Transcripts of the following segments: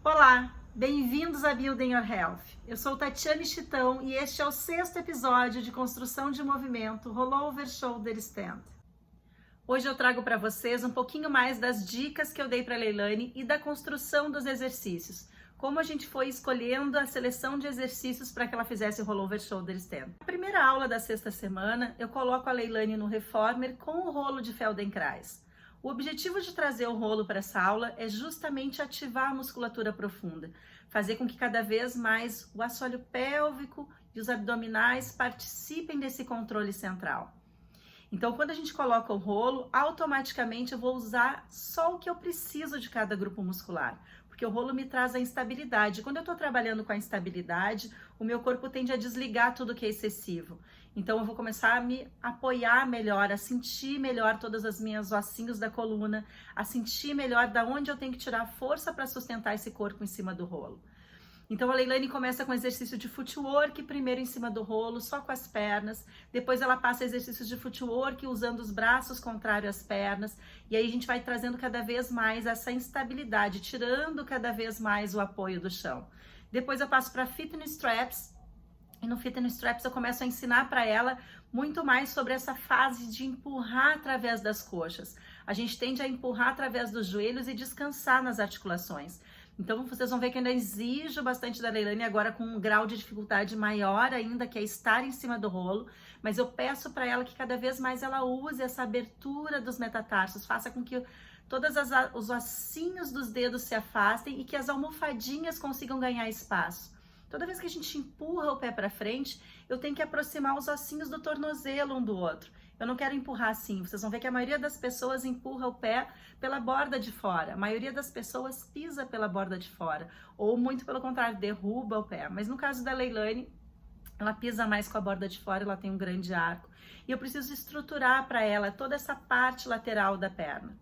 Olá, bem-vindos a Building Your Health. Eu sou Tatiane Chitão e este é o 6º episódio de construção de movimento Rollover Shoulder Stand. Hoje eu trago para vocês um pouquinho mais das dicas que eu dei para a Leilane e da construção dos exercícios. Como a gente foi escolhendo a seleção de exercícios para que ela fizesse o Rollover Shoulder Stand. Na primeira aula da 6ª semana, eu coloco a Leilane no reformer com o rolo de Feldenkrais. O objetivo de trazer o rolo para essa aula é justamente ativar a musculatura profunda, fazer com que cada vez mais o assoalho pélvico e os abdominais participem desse controle central. Então, quando a gente coloca o rolo, automaticamente eu vou usar só o que eu preciso de cada grupo muscular, porque o rolo me traz a instabilidade. Quando eu estou trabalhando com a instabilidade, o meu corpo tende a desligar tudo que é excessivo. Então, eu vou começar a me apoiar melhor, a sentir melhor todas as minhas ossinhos da coluna, a sentir melhor da onde eu tenho que tirar força para sustentar esse corpo em cima do rolo. Então a Leilane começa com exercício de footwork, primeiro em cima do rolo, só com as pernas. Depois ela passa exercícios de footwork usando os braços contrários às pernas. E aí a gente vai trazendo cada vez mais essa instabilidade, tirando cada vez mais o apoio do chão. Depois eu passo para fitness straps. E no fitness straps eu começo a ensinar para ela muito mais sobre essa fase de empurrar através das coxas. A gente tende a empurrar através dos joelhos e descansar nas articulações. Então vocês vão ver que eu ainda exijo bastante da Leilane agora com um grau de dificuldade maior ainda, que é estar em cima do rolo, mas eu peço para ela que cada vez mais ela use essa abertura dos metatarsos, faça com que todos os ossinhos dos dedos se afastem e que as almofadinhas consigam ganhar espaço. Toda vez que a gente empurra o pé para frente, eu tenho que aproximar os ossinhos do tornozelo um do outro. Eu não quero empurrar assim. Vocês vão ver que a maioria das pessoas empurra o pé pela borda de fora. A maioria das pessoas pisa pela borda de fora. Ou muito pelo contrário, derruba o pé. Mas no caso da Leilane, ela pisa mais com a borda de fora, ela tem um grande arco. E eu preciso estruturar para ela toda essa parte lateral da perna.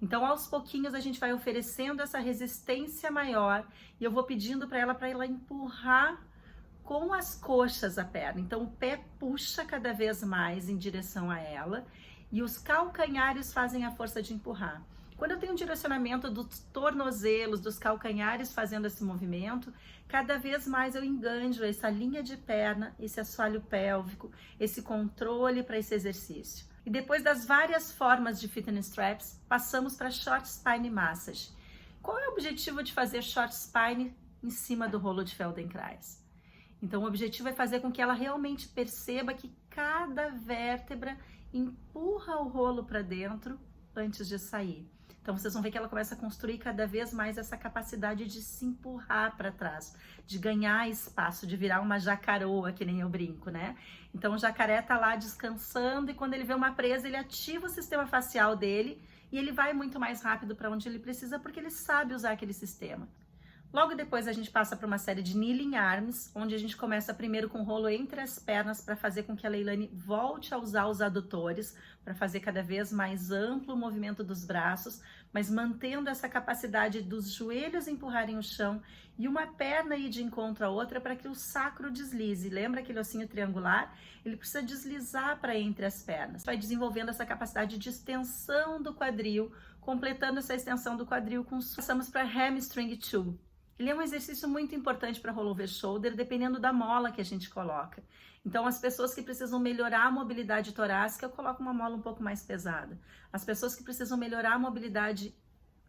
Então, aos pouquinhos, a gente vai oferecendo essa resistência maior e eu vou pedindo para ela empurrar com as coxas a perna. Então, o pé puxa cada vez mais em direção a ela e os calcanhares fazem a força de empurrar. Quando eu tenho um direcionamento dos tornozelos, dos calcanhares fazendo esse movimento, cada vez mais eu enganjo essa linha de perna, esse assoalho pélvico, esse controle para esse exercício. E depois das várias formas de fitness straps, passamos para short spine massage. Qual é o objetivo de fazer short spine em cima do rolo de Feldenkrais? Então o objetivo é fazer com que ela realmente perceba que cada vértebra empurra o rolo para dentro antes de sair. Então vocês vão ver que ela começa a construir cada vez mais essa capacidade de se empurrar para trás, de ganhar espaço, de virar uma jacaroa, que nem eu brinco, né? Então o jacaré tá lá descansando e quando ele vê uma presa, ele ativa o sistema facial dele e ele vai muito mais rápido para onde ele precisa porque ele sabe usar aquele sistema. Logo depois a gente passa para uma série de kneeling arms, onde a gente começa primeiro com o rolo entre as pernas para fazer com que a Leilane volte a usar os adutores, para fazer cada vez mais amplo o movimento dos braços, mas mantendo essa capacidade dos joelhos empurrarem o chão e uma perna ir de encontro à outra para que o sacro deslize. Lembra aquele ossinho triangular? Ele precisa deslizar para entre as pernas. Vai desenvolvendo essa capacidade de extensão do quadril, completando essa extensão do quadril com... Passamos para hamstring 2. Ele é um exercício muito importante para rollover shoulder, dependendo da mola que a gente coloca. Então, as pessoas que precisam melhorar a mobilidade torácica, eu coloco uma mola um pouco mais pesada. As pessoas que precisam melhorar a mobilidade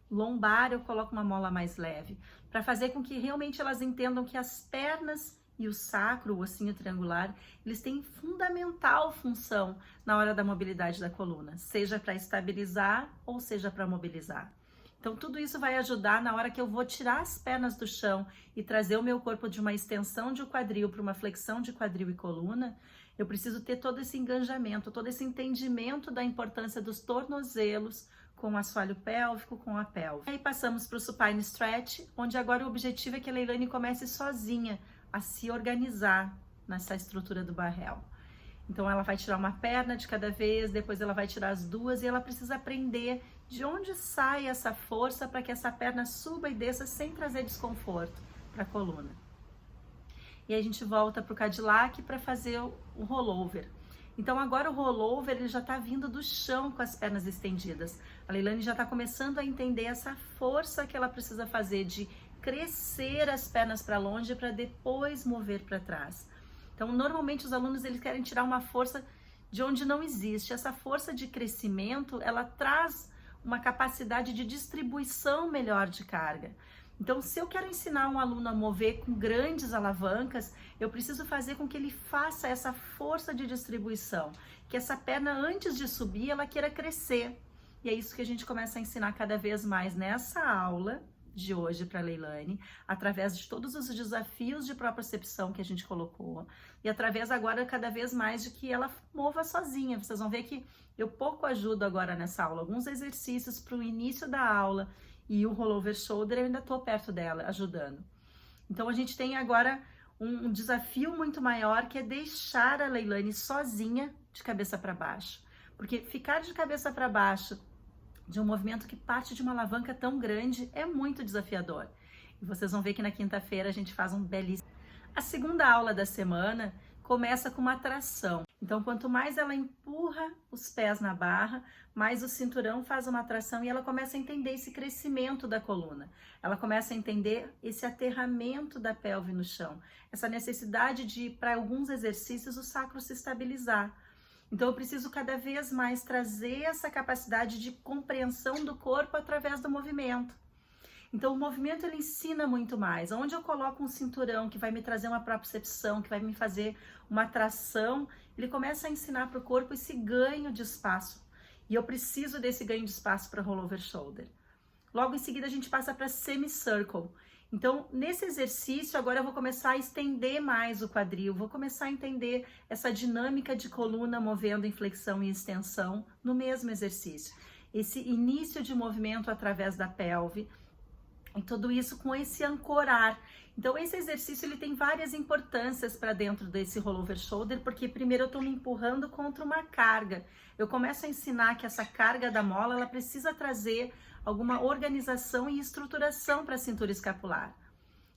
lombar, eu coloco uma mola mais leve, para fazer com que realmente elas entendam que as pernas e o sacro, o ossinho triangular, eles têm fundamental função na hora da mobilidade da coluna, seja para estabilizar ou seja para mobilizar. Então, tudo isso vai ajudar na hora que eu vou tirar as pernas do chão e trazer o meu corpo de uma extensão de quadril para uma flexão de quadril e coluna. Eu preciso ter todo esse engajamento, todo esse entendimento da importância dos tornozelos com o assoalho pélvico, com a pelve. Aí passamos para o supine stretch, onde agora o objetivo é que a Leilane comece sozinha a se organizar nessa estrutura do barrel. Então ela vai tirar uma perna de cada vez, depois ela vai tirar as duas e ela precisa aprender de onde sai essa força para que essa perna suba e desça sem trazer desconforto para a coluna. E aí a gente volta para o Cadillac para fazer o rollover. Então agora o rollover ele já está vindo do chão com as pernas estendidas. A Leilane já está começando a entender essa força que ela precisa fazer de crescer as pernas para longe para depois mover para trás. Então normalmente os alunos eles querem tirar uma força de onde não existe. Essa força de crescimento ela traz uma capacidade de distribuição melhor de carga. Então, se eu quero ensinar um aluno a mover com grandes alavancas, eu preciso fazer com que ele faça essa força de distribuição, que essa perna, antes de subir, ela queira crescer. E é isso que a gente começa a ensinar cada vez mais nessa aula de hoje para a Leilane, através de todos os desafios de propriocepção que a gente colocou, e através agora cada vez mais de que ela mova sozinha. Vocês vão ver que eu pouco ajudo agora nessa aula, alguns exercícios para o início da aula, e o rollover shoulder eu ainda estou perto dela, ajudando. Então a gente tem agora um desafio muito maior, que é deixar a Leilane sozinha de cabeça para baixo. Porque ficar de cabeça para baixo de um movimento que parte de uma alavanca tão grande é muito desafiador. E vocês vão ver que na quinta-feira a gente faz um belíssimo... A segunda aula da semana começa com uma tração. Então, quanto mais ela empurra os pés na barra, mais o cinturão faz uma tração e ela começa a entender esse crescimento da coluna. Ela começa a entender esse aterramento da pelve no chão, essa necessidade de, para alguns exercícios, o sacro se estabilizar. Então, eu preciso cada vez mais trazer essa capacidade de compreensão do corpo através do movimento. Então, o movimento ele ensina muito mais. Onde eu coloco um cinturão que vai me trazer uma propriocepção, que vai me fazer uma tração, ele começa a ensinar para o corpo esse ganho de espaço. E eu preciso desse ganho de espaço para rollover shoulder. Logo em seguida, a gente passa para semicircle. Então, nesse exercício, agora eu vou começar a estender mais o quadril, vou começar a entender essa dinâmica de coluna movendo em flexão e extensão no mesmo exercício. Esse início de movimento através da pelve, e tudo isso com esse ancorar. Então, esse exercício ele tem várias importâncias para dentro desse rollover shoulder, porque primeiro eu estou me empurrando contra uma carga. Eu começo a ensinar que essa carga da mola, ela precisa trazer alguma organização e estruturação para a cintura escapular.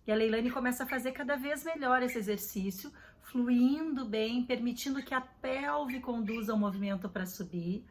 E a Leilane começa a fazer cada vez melhor esse exercício, fluindo bem, permitindo que a pelve conduza o movimento para subir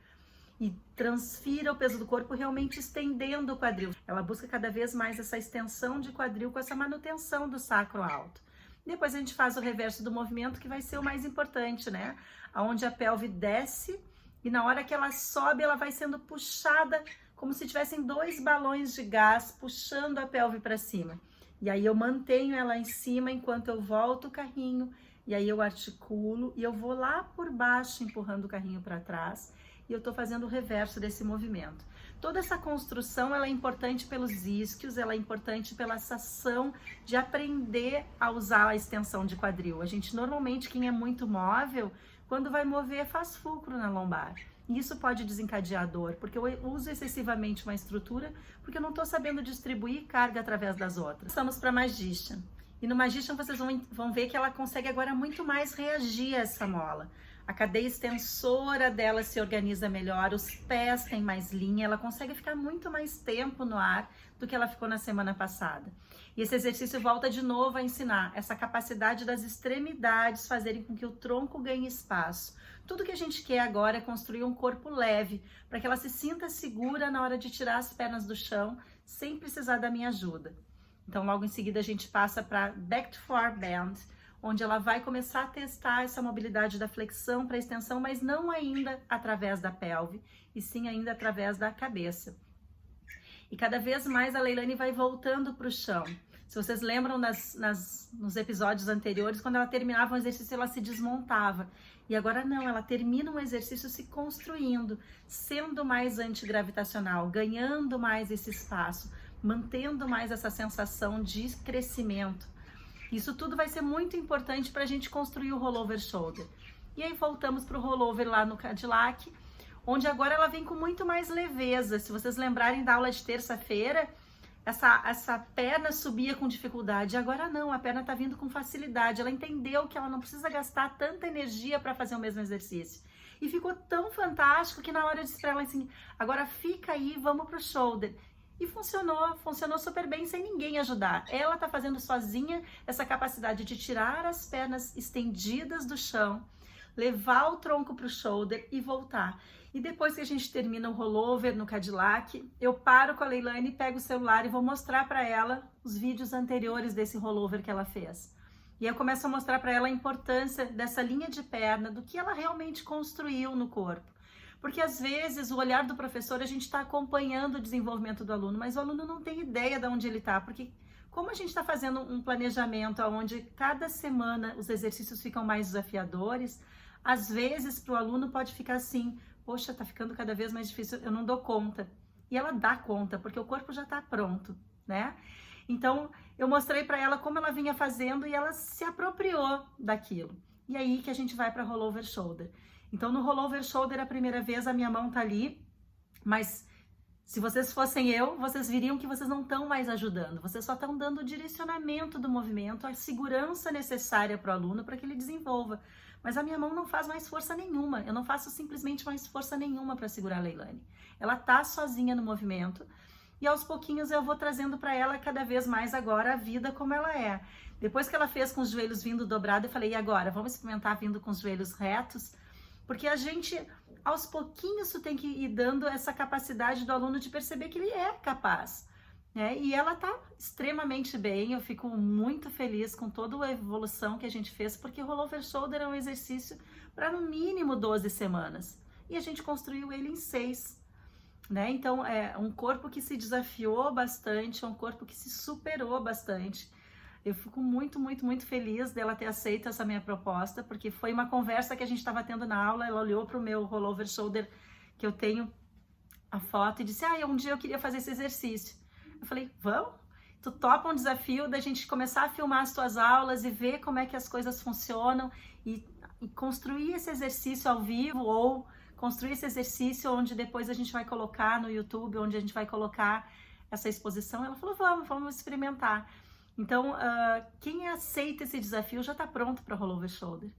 e transfira o peso do corpo, realmente estendendo o quadril. Ela busca cada vez mais essa extensão de quadril com essa manutenção do sacro alto. Depois a gente faz o reverso do movimento, que vai ser o mais importante, né? Onde a pelve desce e na hora que ela sobe, ela vai sendo puxada como se tivessem dois balões de gás puxando a pelve para cima. E aí eu mantenho ela em cima enquanto eu volto o carrinho, e aí eu articulo e eu vou lá por baixo empurrando o carrinho para trás. E eu estou fazendo o reverso desse movimento. Toda essa construção ela é importante pelos isquios, ela é importante pela essa ação de aprender a usar a extensão de quadril. A gente normalmente, quem é muito móvel, quando vai mover faz fulcro na lombar. E isso pode desencadear dor, porque eu uso excessivamente uma estrutura, porque eu não estou sabendo distribuir carga através das outras. Estamos para Magician. E no Magician vocês vão ver que ela consegue agora muito mais reagir a essa mola. A cadeia extensora dela se organiza melhor, os pés têm mais linha, ela consegue ficar muito mais tempo no ar do que ela ficou na semana passada. E esse exercício volta de novo a ensinar essa capacidade das extremidades fazerem com que o tronco ganhe espaço. Tudo que a gente quer agora é construir um corpo leve, para que ela se sinta segura na hora de tirar as pernas do chão, sem precisar da minha ajuda. Então, logo em seguida, a gente passa para Back to Forward Bend, onde ela vai começar a testar essa mobilidade da flexão para extensão, mas não ainda através da pelve, e sim ainda através da cabeça. E cada vez mais a Leilane vai voltando para o chão. Se vocês lembram nos episódios anteriores, quando ela terminava um exercício, ela se desmontava. E agora não, ela termina um exercício se construindo, sendo mais antigravitacional, ganhando mais esse espaço, mantendo mais essa sensação de crescimento. Isso tudo vai ser muito importante para a gente construir o rollover shoulder. E aí voltamos para o rollover lá no Cadillac, onde agora ela vem com muito mais leveza. Se vocês lembrarem da aula de terça-feira, essa perna subia com dificuldade. Agora não, a perna está vindo com facilidade. Ela entendeu que ela não precisa gastar tanta energia para fazer o mesmo exercício. E ficou tão fantástico que na hora eu disse para ela assim, agora fica aí, vamos para o shoulder. E funcionou super bem sem ninguém ajudar. Ela tá fazendo sozinha essa capacidade de tirar as pernas estendidas do chão, levar o tronco para o shoulder e voltar. E depois que a gente termina o rollover no Cadillac, eu paro com a Leilane, pego o celular e vou mostrar para ela os vídeos anteriores desse rollover que ela fez. E eu começo a mostrar para ela a importância dessa linha de perna, do que ela realmente construiu no corpo. Porque às vezes o olhar do professor, a gente está acompanhando o desenvolvimento do aluno, mas o aluno não tem ideia de onde ele está, porque como a gente está fazendo um planejamento onde cada semana os exercícios ficam mais desafiadores, às vezes para o aluno pode ficar assim, poxa, tá ficando cada vez mais difícil, eu não dou conta. E ela dá conta, porque o corpo já está pronto, né? Então, eu mostrei para ela como ela vinha fazendo e ela se apropriou daquilo. E aí que a gente vai para rollover shoulder. Então, no rollover shoulder, a primeira vez, a minha mão tá ali, mas se vocês fossem eu, vocês viriam que vocês não estão mais ajudando, vocês só estão dando o direcionamento do movimento, a segurança necessária para o aluno para que ele desenvolva. Mas a minha mão não faz mais força nenhuma, eu não faço simplesmente mais força nenhuma para segurar a Leilane. Ela tá sozinha no movimento e aos pouquinhos eu vou trazendo para ela cada vez mais agora a vida como ela é. Depois que ela fez com os joelhos vindo dobrados, eu falei, e agora? Vamos experimentar vindo com os joelhos retos? Porque a gente, aos pouquinhos, tu tem que ir dando essa capacidade do aluno de perceber que ele é capaz, né? E ela tá extremamente bem, eu fico muito feliz com toda a evolução que a gente fez, porque o rollover shoulder é um exercício para no mínimo 12 semanas. E a gente construiu ele em 6, né? Então, é um corpo que se desafiou bastante, é um corpo que se superou bastante. Eu fico muito, muito, muito feliz dela ter aceito essa minha proposta, porque foi uma conversa que a gente estava tendo na aula, ela olhou para o meu rollover shoulder, que eu tenho a foto, e disse, um dia eu queria fazer esse exercício. Eu falei, vamos? Tu topa um desafio da gente começar a filmar as tuas aulas e ver como é que as coisas funcionam e construir esse exercício ao vivo ou construir esse exercício onde depois a gente vai colocar no YouTube, onde a gente vai colocar essa exposição. Ela falou, vamos experimentar. Então, quem aceita esse desafio já está pronto para rollover shoulder.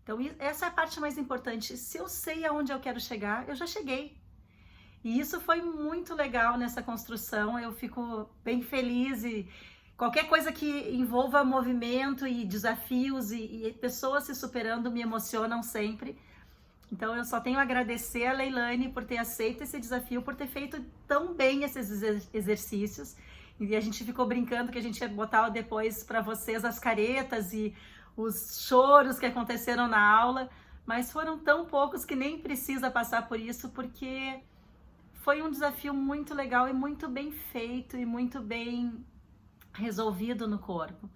Então, essa é a parte mais importante. Se eu sei aonde eu quero chegar, eu já cheguei. E isso foi muito legal nessa construção. Eu fico bem feliz e qualquer coisa que envolva movimento e desafios e pessoas se superando me emocionam sempre. Então, eu só tenho a agradecer a Leilane por ter aceito esse desafio, por ter feito tão bem esses exercícios. E a gente ficou brincando que a gente ia botar depois para vocês as caretas e os choros que aconteceram na aula, mas foram tão poucos que nem precisa passar por isso, porque foi um desafio muito legal e muito bem feito e muito bem resolvido no corpo.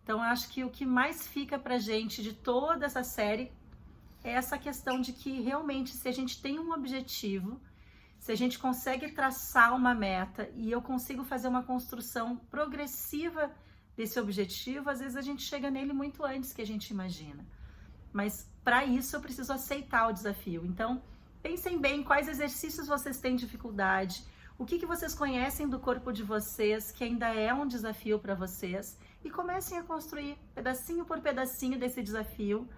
Então, eu acho que o que mais fica pra gente de toda essa série é essa questão de que realmente, se a gente tem um objetivo, se a gente consegue traçar uma meta e eu consigo fazer uma construção progressiva desse objetivo, às vezes a gente chega nele muito antes que a gente imagina. Mas para isso eu preciso aceitar o desafio. Então, pensem bem quais exercícios vocês têm dificuldade, o que vocês conhecem do corpo de vocês que ainda é um desafio para vocês e comecem a construir pedacinho por pedacinho desse desafio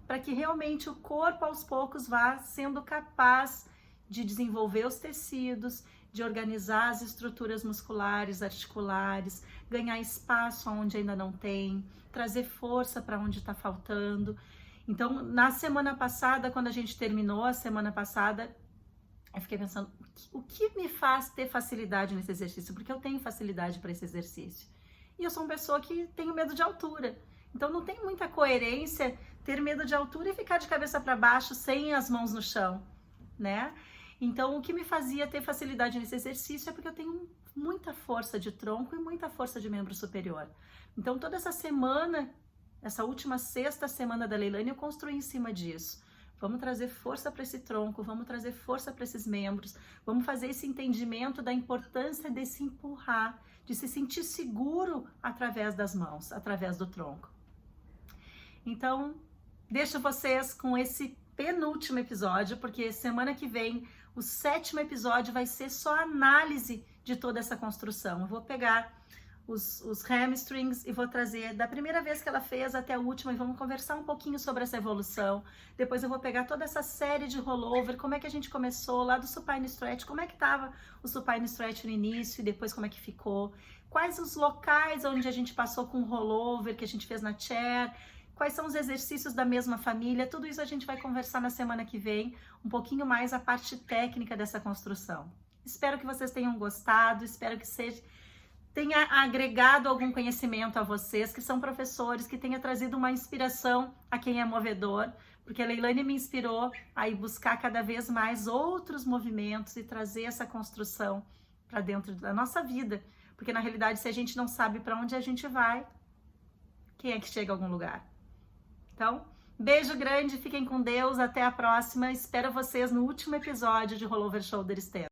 para que realmente o corpo aos poucos vá sendo capaz de desenvolver os tecidos, de organizar as estruturas musculares, articulares, ganhar espaço onde ainda não tem, trazer força para onde está faltando. Então, na semana passada, quando a gente terminou a semana passada, eu fiquei pensando, o que me faz ter facilidade nesse exercício? Porque eu tenho facilidade para esse exercício. E eu sou uma pessoa que tenho medo de altura. Então, não tem muita coerência ter medo de altura e ficar de cabeça para baixo sem as mãos no chão, né? Então, o que me fazia ter facilidade nesse exercício é porque eu tenho muita força de tronco e muita força de membro superior. Então, toda essa semana, essa última sexta semana da Leilane, eu construí em cima disso. Vamos trazer força para esse tronco, vamos trazer força para esses membros, vamos fazer esse entendimento da importância desse empurrar, de se sentir seguro através das mãos, através do tronco. Então, deixo vocês com esse penúltimo episódio, porque semana que vem o 7º episódio vai ser só análise de toda essa construção. Eu vou pegar os hamstrings e vou trazer da primeira vez que ela fez até a última e vamos conversar um pouquinho sobre essa evolução. Depois eu vou pegar toda essa série de rollover, como é que a gente começou lá do supine stretch, como é que estava o supine stretch no início e depois como é que ficou, quais os locais onde a gente passou com rollover que a gente fez na chair, quais são os exercícios da mesma família, tudo isso a gente vai conversar na semana que vem, um pouquinho mais a parte técnica dessa construção. Espero que vocês tenham gostado, espero que tenha agregado algum conhecimento a vocês, que são professores, que tenha trazido uma inspiração a quem é movedor, porque a Leilane me inspirou a ir buscar cada vez mais outros movimentos e trazer essa construção para dentro da nossa vida, porque na realidade, se a gente não sabe para onde a gente vai, quem é que chega a algum lugar? Então, beijo grande, fiquem com Deus, até a próxima, espero vocês no último episódio de Rollover Shoulder Stand.